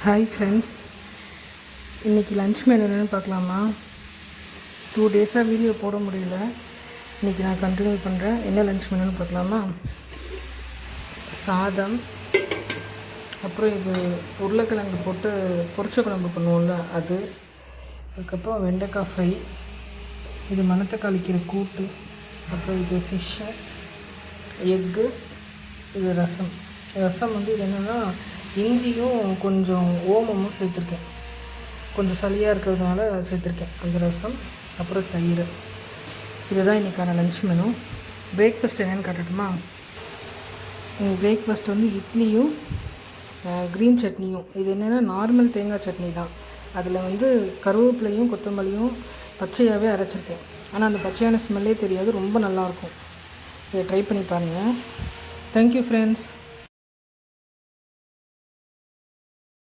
Hi friends, இன்றைக்கி lunch menu என்னென்னு பார்க்கலாமா? 2 டேஸாக வீடியோ போட முடியல. இன்றைக்கி நான் கண்டினியூ பண்ணுறேன். என்ன லன்ச் மெனுன்னு பார்க்கலாமா? சாதம், அப்புறம் இது உருளைக்கிழங்கு போட்டு பொரிச்ச குழம்பு பண்ணுவோம்ல அது, அதுக்கப்புறம் வெண்டைக்காய் ஃப்ரை, இது மணத்தக்காளிக்கிற கூட்டு, அப்புறம் இது ஃபிஷ்ஷு, எக்கு, இது ரசம். ரசம் வந்து இது என்னென்னா இஞ்சியும் கொஞ்சம் ஓமமும் சேர்த்துருக்கேன். கொஞ்சம் சளியாக இருக்கிறதுனால சேர்த்துருக்கேன் அந்த ரசம். அப்புறம் தயிர். இதுதான் இன்றைக்கான லன்ச் மெனு. பிரேக்ஃபாஸ்ட் என்னென்னு காட்டட்டுமா? பிரேக்ஃபாஸ்ட் வந்து இட்லியும் க்ரீன் சட்னியும். இது என்னென்னா நார்மல் தேங்காய் சட்னி தான். அதில் வந்து கருவேப்பிலையும் கொத்தமல்லியும் பச்சையாகவே அரைச்சிருக்கேன். ஆனால் அந்த பச்சையான ஸ்மெல்லே தெரியாது, ரொம்ப நல்லாயிருக்கும். இதை ட்ரை பண்ணி பாருங்கள். Thank you friends.